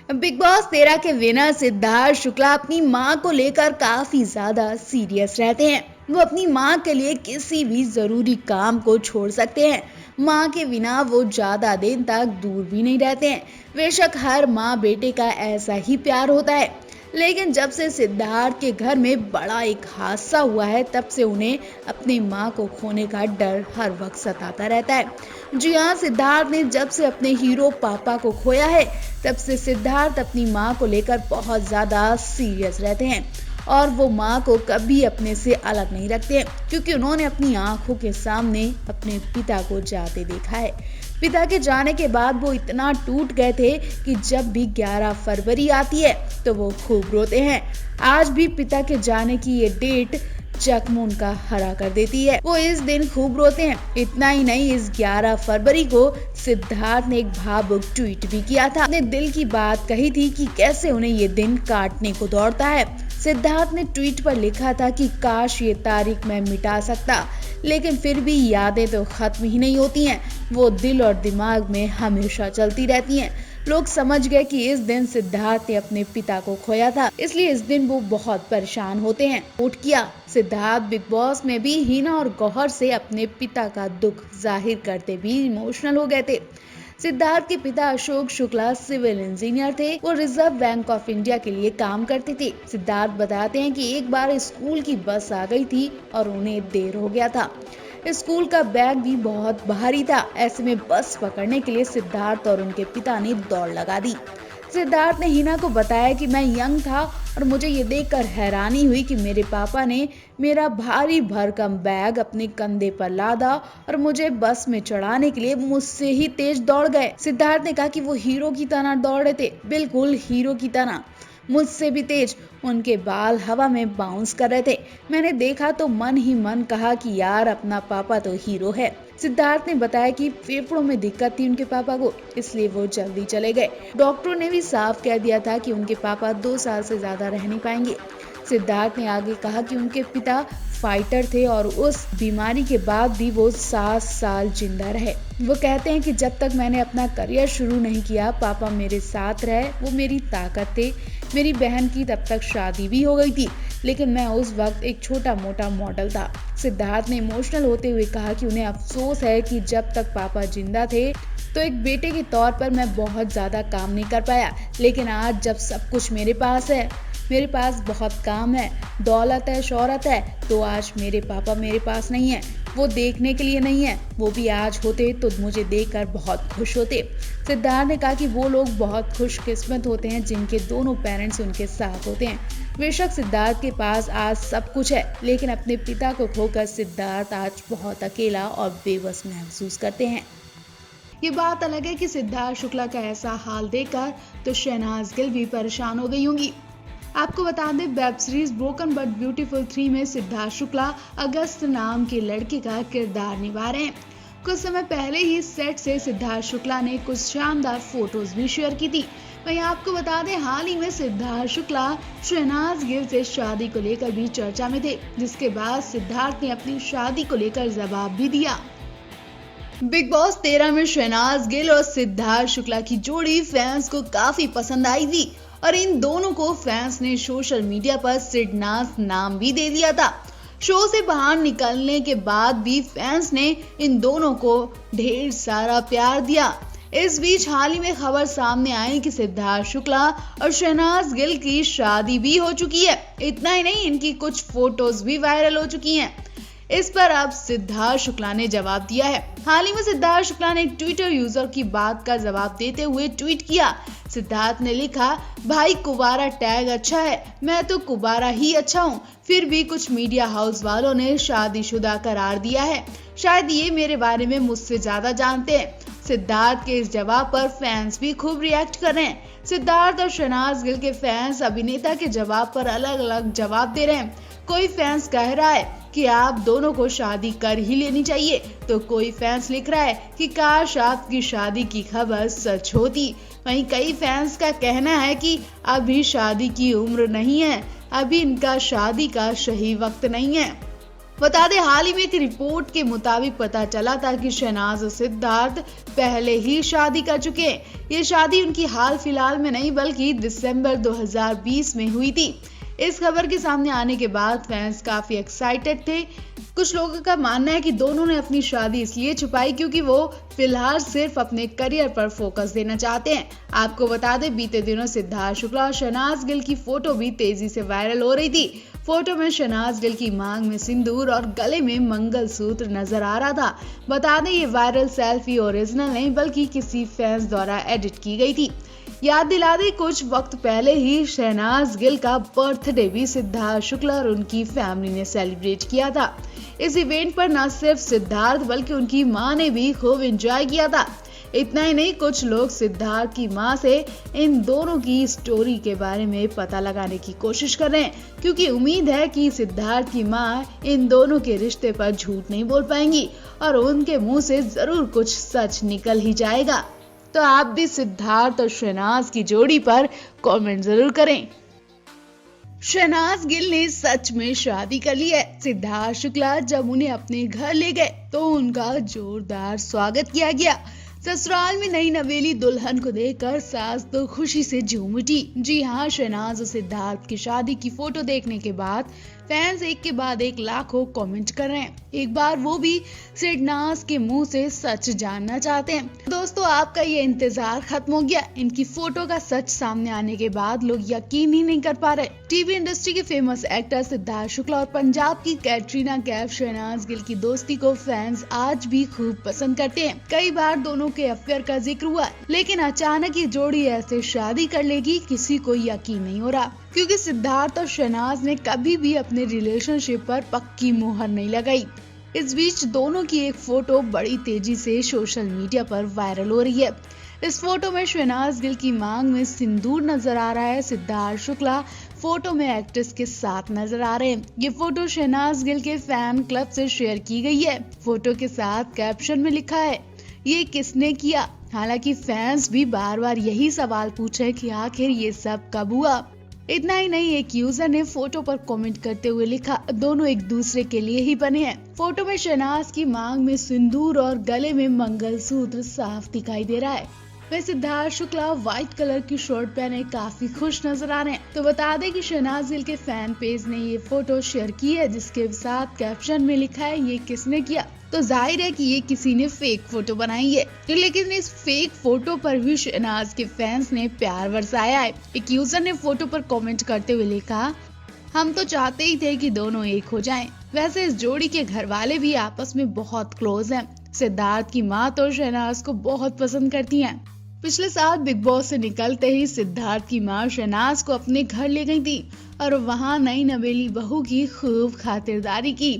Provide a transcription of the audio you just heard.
Big boss 13 के winner Siddharth Shukla अपनी मां को लेकर काफी ज्यादा सीरियस रहते हैं। वो अपनी मां के लिए किसी भी जरूरी काम को छोड़ सकते हैं। मां के बिना वो ज्यादा दिन तक दूर भी नहीं रहते हैं। बेशक हर मां बेटे का ऐसा ही प्यार होता है, लेकिन जब से सिद्धार्थ के घर में बड़ा एक हादसा हुआ है, तब से उन्हें अपनी मां को खोने का डर हर वक्त सताता रहता है। जी हाँ, सिद्धार्थ ने जब से अपने हीरो पापा को खोया है, तब से सिद्धार्थ अपनी मां को लेकर बहुत ज्यादा सीरियस रहते हैं और वो मां को कभी अपने से अलग नहीं रखते हैं, क्योंकि उन्होंने अपनी आंखों के सामने अपने पिता को जाते देखा है। पिता के जाने के बाद वो इतना टूट गए थे कि जब भी 11 फरवरी आती है तो वो खूब रोते हैं। आज भी पिता के जाने की ये डेट जख्म उनका हरा कर देती है। वो इस दिन खूब रोते हैं। इतना ही नहीं, इस 11 फरवरी को सिद्धार्थ ने एक भावुक ट्वीट भी किया था। अपने दिल की बात कही थी कि कैसे उन्हें ये दिन काटने को दौड़ता है। सिद्धार्थ ने ट्वीट पर लिखा था कि काश ये तारीख मैं मिटा सकता, लेकिन फिर भी यादें तो खत्म ही नहीं होती हैं। वो दिल और दिमाग में हमेशा चलती रहती हैं। लोग समझ गए कि इस दिन सिद्धार्थ ने अपने पिता को खोया था, इसलिए इस दिन वो बहुत परेशान होते हैं। नोट किया, सिद्धार्थ बिग बॉस में भी हिना और गौहर से अपने पिता का दुख जाहिर करते भी इमोशनल हो गए थे। सिद्धार्थ के पिता अशोक शुक्ला सिविल इंजीनियर थे। वो रिजर्व बैंक ऑफ इंडिया के लिए काम करते थे। सिद्धार्थ बताते हैं कि एक बार स्कूल की बस आ गई थी और उन्हें देर हो गया था। स्कूल का बैग भी बहुत भारी था। ऐसे में बस पकड़ने के लिए सिद्धार्थ और उनके पिता ने दौड़ लगा दी। सिद्धार्थ ने हिना को बताया कि मैं यंग था और मुझे ये देखकर हैरानी हुई कि मेरे पापा ने मेरा भारी भरकम बैग अपने कंधे पर लादा और मुझे बस में चढ़ाने के लिए मुझसे ही तेज दौड़ गए। सिद्धार्थ ने कहा कि वो हीरो की तरह दौड़ रहे थे, बिल्कुल हीरो की तरह, मुझसे भी तेज। उनके बाल हवा में बाउंस कर रहे थे। मैंने देखा तो मन ही मन कहा कि यार, अपना पापा तो हीरो है। सिद्धार्थ ने बताया कि फेफड़ों में दिक्कत थी उनके पापा को, इसलिए वो जल्दी चले गए। डॉक्टरों ने भी साफ कह दिया था कि उनके पापा 2 साल से ज्यादा रह नहीं पाएंगे। सिद्धार्थ ने आगे कहा कि उनके पिता फाइटर थे और उस बीमारी के बाद भी वो 7 साल जिंदा रहे। वो कहते हैं कि जब तक मैंने अपना करियर शुरू नहीं किया, पापा मेरे साथ रहे, वो मेरी ताकत थे। मेरी बहन की तब तक शादी भी हो गई थी, लेकिन मैं उस वक्त एक छोटा मोटा मॉडल था। सिद्धार्थ ने इमोशनल होते हुए कहा कि उन्हें अफसोस है कि जब तक पापा जिंदा थे तो एक बेटे के तौर पर मैं बहुत ज्यादा काम नहीं कर पाया, लेकिन आज जब सब कुछ मेरे पास है, मेरे पास बहुत काम है, दौलत है, शोहरत है, तो आज मेरे पापा मेरे पास नहीं है। वो देखने के लिए नहीं है। वो भी आज होते तो मुझे देखकर बहुत खुश होते। सिद्धार्थ ने कहा कि वो लोग बहुत खुशकिस्मत होते हैं जिनके दोनों पेरेंट्स उनके साथ होते हैं। बेशक सिद्धार्थ के पास आज सब कुछ है, लेकिन अपने पिता को खोकर सिद्धार्थ आज बहुत अकेला और बेबस महसूस करते हैं। ये बात अलग है कि सिद्धार्थ शुक्ला का ऐसा हाल देखकर तो शहनाज गिल भी परेशान हो गई होंगी। आपको बता दें, web series broken but beautiful 3 में सिद्धार्थ शुक्ला अगस्त नाम के लड़के का किरदार निभा रहे हैं। कुछ समय पहले ही सेट से सिद्धार्थ शुक्ला ने कुछ शानदार फोटोज भी शेयर की थी। वहीं आपको बता दें, हाल ही में सिद्धार्थ शुक्ला शहनाज गिल से शादी को लेकर भी चर्चा में थे, जिसके बाद सिद्धार्थ ने अपनी शादी को लेकर जवाब भी दिया। बिग बॉस 13 में शहनाज गिल और सिद्धार्थ शुक्ला की जोड़ी फैंस को काफी पसंद आई थी और इन दोनों को फैंस ने सोशल मीडिया पर सिडनास नाम भी दे दिया था। शो से बाहर निकलने के बाद भी फैंस ने इन दोनों को ढेर सारा प्यार दिया। इस बीच हाल ही में खबर सामने आई कि सिद्धार्थ शुक्ला और शहनाज गिल की शादी भी हो चुकी है। इतना ही नहीं, इनकी कुछ फोटोज भी वायरल हो चुकी हैं। इस पर अब सिद्धार्थ शुक्ला ने जवाब दिया है। हाल ही में सिद्धार्थ शुक्ला ने एक ट्विटर यूजर की बात का जवाब देते हुए ट्वीट किया। सिद्धार्थ ने लिखा, भाई कुबारा टैग अच्छा है, मैं तो कुबारा ही अच्छा हूँ। फिर भी कुछ मीडिया हाउस वालों ने शादीशुदा करार दिया है। शायद ये मेरे बारे में मुझसे ज्यादा जानते हैं। सिद्धार्थ के इस जवाब पर फैंस भी खूब रिएक्ट कर रहे हैं। सिद्धार्थ और शहनाज गिल के फैंस अभिनेता के जवाब पर अलग अलग जवाब दे रहे हैं। कोई फैंस कह रहा है कि आप दोनों को शादी कर ही लेनी चाहिए, तो कोई फैंस लिख रहा है कि काश आपकी शादी की खबर सच होती। वहीं कई फैंस का कहना है कि अभी शादी की उम्र नहीं है, अभी इनका शादी का सही वक्त नहीं है। बता दें, हाल ही में एक रिपोर्ट के मुताबिक पता चला था कि शहनाज और सिद्धार्थ पहले ही शादी कर चुके हैं। ये शादी उनकी हाल फिलहाल में नहीं बल्कि दिसंबर 2020 में हुई थी। इस खबर के सामने आने के बाद फैंस काफी एक्साइटेड थे। कुछ लोगों का मानना है कि दोनों ने अपनी शादी इसलिए छुपाई क्योंकि वो फिलहाल सिर्फ अपने करियर पर फोकस देना चाहते हैं। आपको बता दें, बीते दिनों सिद्धार्थ शुक्ला और शहनाज गिल की फोटो भी तेजी से वायरल हो रही थी। फोटो में शहनाज गिल की मांग में सिंदूर और गले में मंगलसूत्र नजर आ रहा था। बता दें, ये वायरल सेल्फी ओरिजिनल नहीं बल्कि किसी फैंस द्वारा एडिट की गई थी। याद दिला दें, कुछ वक्त पहले ही शहनाज गिल का बर्थडे भी सिद्धार्थ शुक्ला और उनकी फैमिली ने सेलिब्रेट किया था। इस इवेंट पर न सिर्फ सिद्धार्थ बल्कि उनकी मां ने भी खूब एंजॉय किया था। इतना ही नहीं, कुछ लोग सिद्धार्थ की मां से इन दोनों की स्टोरी के बारे में पता लगाने की कोशिश कर रहे हैं, क्योंकि उम्मीद है कि सिद्धार्थ की मां इन दोनों के रिश्ते पर झूठ नहीं बोल पाएंगी और उनके मुंह से जरूर कुछ सच निकल ही जाएगा। तो आप भी सिद्धार्थ और शहनाज की जोड़ी पर कमेंट जरूर करें। शहनाज गिल ने सच में शादी कर ली है। सिद्धार्थ शुक्ला जब उन्हें अपने घर ले गए तो उनका जोरदार स्वागत किया गया। ससुराल में नई नवेली दुल्हन को देखकर सास तो खुशी से झूम उठी। जी हाँ, शहनाज और सिद्धार्थ की शादी की फोटो देखने के बाद फैंस एक के बाद एक लाखों कमेंट कर रहे हैं। एक बार वो भी शहनाज के मुंह से सच जानना चाहते हैं। दोस्तों, आपका ये इंतजार खत्म हो गया। इनकी फोटो का सच सामने आने के बाद लोग यकीन ही नहीं कर पा रहे। टीवी इंडस्ट्री के फेमस एक्टर सिद्धार्थ शुक्ला और पंजाब की कैटरीना कैफ शहनाज गिल की दोस्ती को फैंस आज भी खूब पसंद करते हैं। कई बार दोनों के अफेयर का जिक्र हुआ, लेकिन अचानक ये जोड़ी ऐसे शादी कर लेगी, किसी को यकीन नहीं हो रहा, क्योंकि सिद्धार्थ और शहनाज ने कभी भी अपने रिलेशनशिप पर पक्की मुहर नहीं लगाई। इस बीच दोनों की एक फोटो बड़ी तेजी से सोशल मीडिया पर वायरल हो रही है। इस फोटो में शहनाज गिल की मांग में सिंदूर नजर आ रहा है। सिद्धार्थ शुक्ला फोटो में एक्ट्रेस के साथ नजर आ रहे हैं। ये फोटो शहनाज गिल के फैन क्लब से शेयर की गई है। फोटो के साथ कैप्शन में लिखा है, ये किसने किया। हालांकि फैंस भी बार बार यही सवाल पूछे कि आखिर ये सब कब हुआ। इतना ही नहीं, एक यूजर ने फोटो पर कमेंट करते हुए लिखा, दोनों एक दूसरे के लिए ही बने हैं। फोटो में शहनाज की मांग में सिंदूर और गले में मंगलसूत्र साफ दिखाई दे रहा है। वह सिद्धार्थ शुक्ला व्हाइट कलर की शर्ट पहने काफी खुश नजर आ रहे हैं। तो बता दें कि शहनाज गिल के फैन पेज ने ये फोटो शेयर की है, जिसके साथ कैप्शन में लिखा है, ये किसने किया। तो जाहिर है कि ये किसी ने फेक फोटो बनाई है, लेकिन इस फेक फोटो पर भी शहनाज के फैंस ने प्यार बरसाया है। एक यूजर ने फोटो पर कमेंट करते हुए लिखा, हम तो चाहते ही थे कि दोनों एक हो जाएं। वैसे इस जोड़ी के घर वाले भी आपस में बहुत क्लोज हैं। सिद्धार्थ की मां तो शहनाज को बहुत पसंद करती हैं। पिछले साल बिग बॉस से निकलते ही सिद्धार्थ की मां शहनाज को अपने घर ले गई थी और वहां नई नवेली बहू की खूब खातिरदारी की।